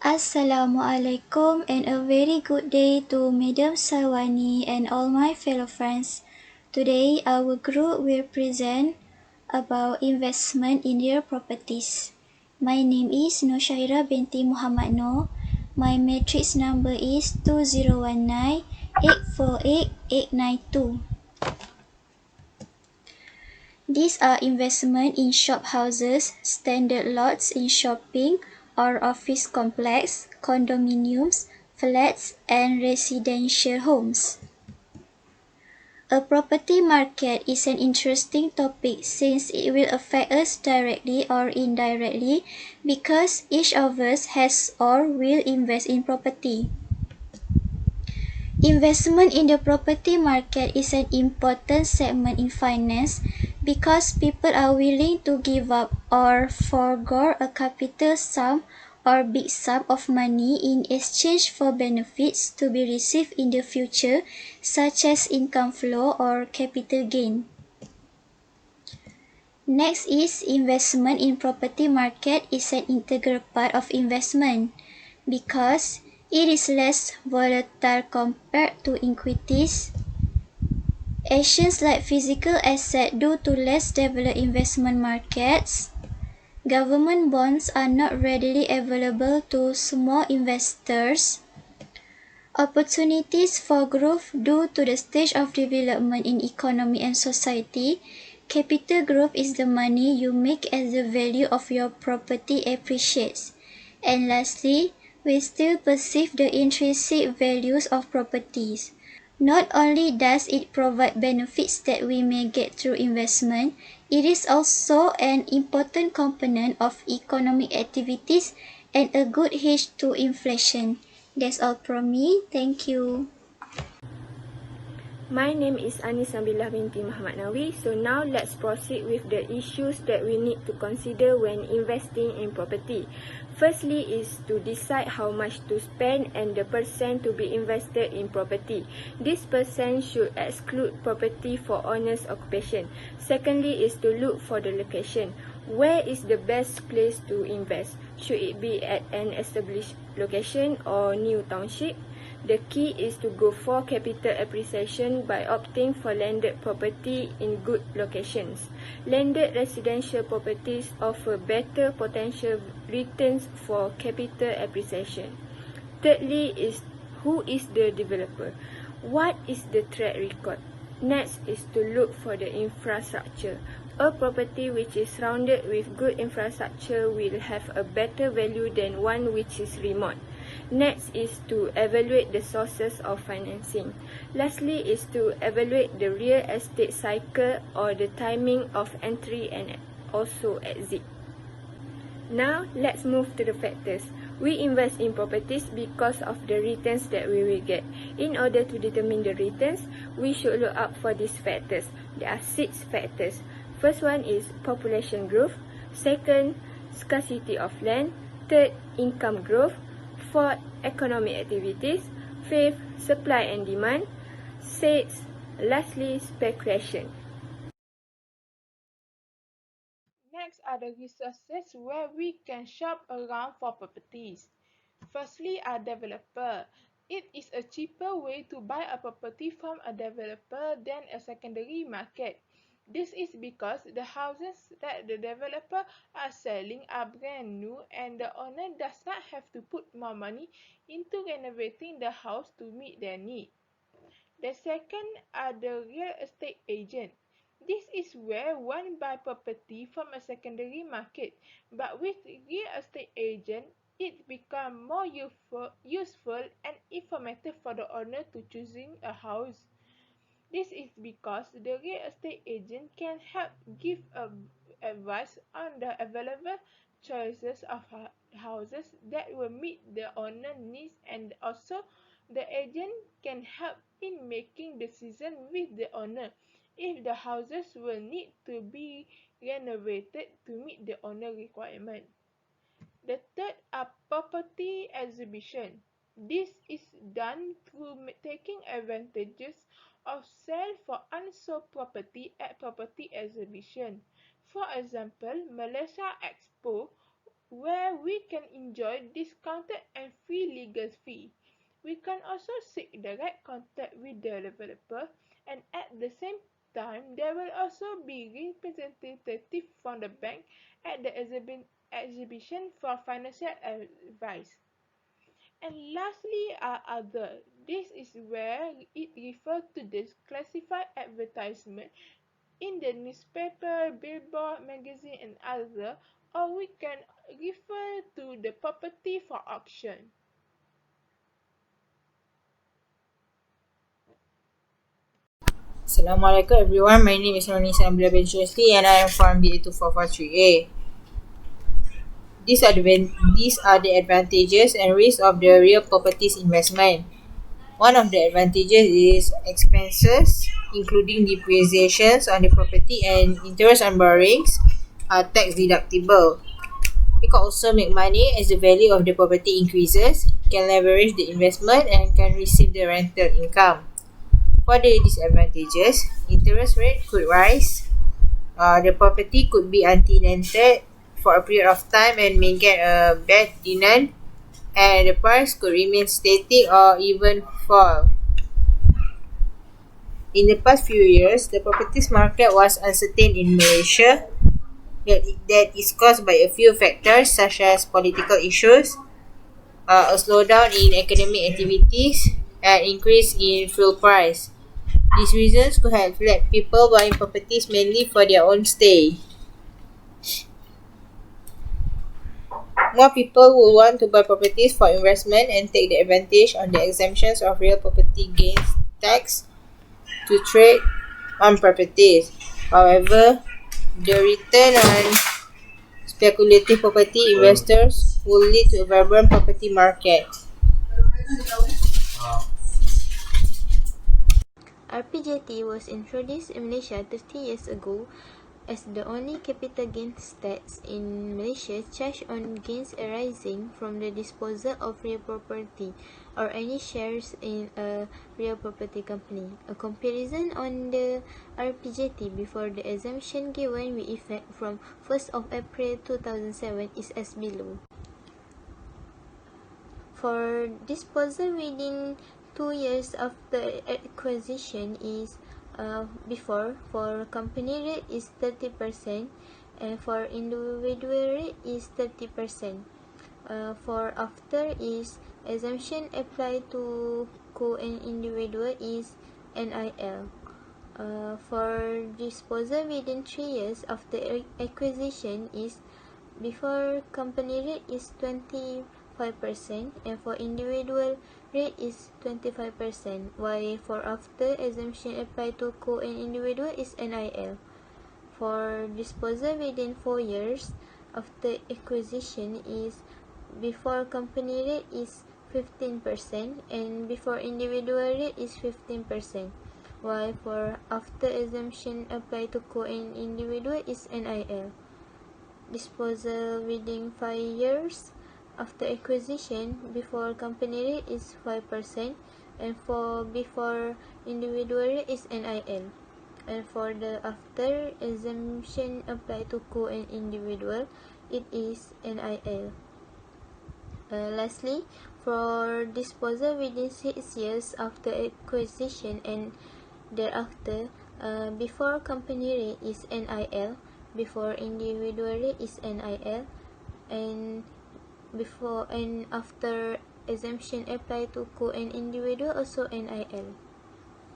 Assalamualaikum and a very good day to Madam Sarwani and all my fellow friends. Today our group will present about investment in real properties. My name is Noshaira binti Muhammad Noor. My matrix number is 2019848892. These are investment in shop houses, standard lots in shopping or office complex, condominiums, flats, and residential homes. A property market is an interesting topic since it will affect us directly or indirectly because each of us has or will invest in property. Investment in the property market is an important segment in finance because people are willing to give up or forgo a capital sum or big sum of money in exchange for benefits to be received in the future, such as income flow or capital gain. Next is investment in property market is an integral part of investment because it is less volatile compared to equities. Actions like physical assets due to less developed investment markets. Government bonds are not readily available to small investors. Opportunities for growth due to the stage of development in economy and society. Capital growth is the money you make as the value of your property appreciates. And lastly, we still perceive the intrinsic values of properties. Not only does it provide benefits that we may get through investment, it is also an important component of economic activities and a good hedge to inflation. That's all from me. Thank you. My name is Anis Nabilah binti Muhammad Nawi. So now let's proceed with the issues that we need to consider when investing in property. Firstly is to decide how much to spend and the percent to be invested in property. This percent should exclude property for owner's occupation. Secondly is to look for the location. Where is the best place to invest? Should it be at an established location or new township? The key is to go for capital appreciation by opting for landed property in good locations. Landed residential properties offer better potential returns for capital appreciation. Thirdly is who is the developer? What is the track record? Next is to look for the infrastructure. A property which is surrounded with good infrastructure will have a better value than one which is remote. Next is to evaluate the sources of financing. Lastly is to evaluate the real estate cycle or the timing of entry and also exit. Now, let's move to the factors. We invest in properties because of the returns that we will get. In order to determine the returns, we should look out for these factors. There are 6 factors. First one is population growth. Second, scarcity of land. Third, income growth. Fourth, economic activities. Fifth, supply and demand. Sixth, lastly, speculation. Next are the resources where we can shop around for properties. Firstly, a developer. It is a cheaper way to buy a property from a developer than a secondary market. This is because the houses that the developer are selling are brand new and the owner does not have to put more money into renovating the house to meet their need. The second are the real estate agent. This is where one buy property from a secondary market, but with real estate agent, it becomes more useful and informative for the owner to choosing a house. This is because the real estate agent can help give advice on the available choices of houses that will meet the owner needs, and also the agent can help in making decisions with the owner if the houses will need to be renovated to meet the owner requirement. The third are property exhibition. This is done through taking advantages of sale for unsold property at property exhibition. For example, Malaysia Expo, where we can enjoy discounted and free legal fee. We can also seek direct contact with the developer, and at the same time there will also be representative from the bank at the exhibition for financial advice. And lastly are other. This is where it refers to the classified advertisement in the newspaper, billboard, magazine and other, or we can refer to the property for auction. Assalamualaikum everyone, my name is Nonisa Abdullah bin Shusli and I am from BA2443A. These are the advantages and risks of the real properties investment. One of the advantages is expenses, including depreciations on the property and interest on borrowings, are tax deductible. We can also make money as the value of the property increases, can leverage the investment and can receive the rental income. For the disadvantages, interest rate could rise, the property could be untenanted for a period of time and may get a bad tenant, and the price could remain static or even fall. In the past few years, the properties market was uncertain in Malaysia. That is caused by a few factors such as political issues, a slowdown in economic activities, and increase in fuel price. These reasons could have led people buying properties mainly for their own stay. More people will want to buy properties for investment and take the advantage on the exemptions of real property gains tax to trade on properties. However, the return on speculative property investors will lead to a vibrant property market. RPJT was introduced in Malaysia 30 years ago as the only capital gains tax in Malaysia charged on gains arising from the disposal of real property or any shares in a real property company. A comparison on the RPJT before the exemption given with effect from 1st of April 2007 is as below. For disposal within 2 years after acquisition is before, for company rate is 30% and for individual rate is 30%. For after is exemption applied to co and individual is NIL. For disposal within 3 years after acquisition is before company rate is 25% and for individual rate is 25%, while for after exemption applied to co and individual is NIL. For disposal within 4 years after acquisition is before company rate is 15% and before individual rate is 15%, while for after exemption applied to co and individual is NIL. Disposal within 5 years after acquisition before company rate is 5% and for before individual rate is NIL, and for the after exemption applied to co and individual it is NIL. Lastly, for disposal within 6 years after acquisition and thereafter, before company rate is NIL, before individual rate is NIL, and before and after exemption applied to co and individual also NIL.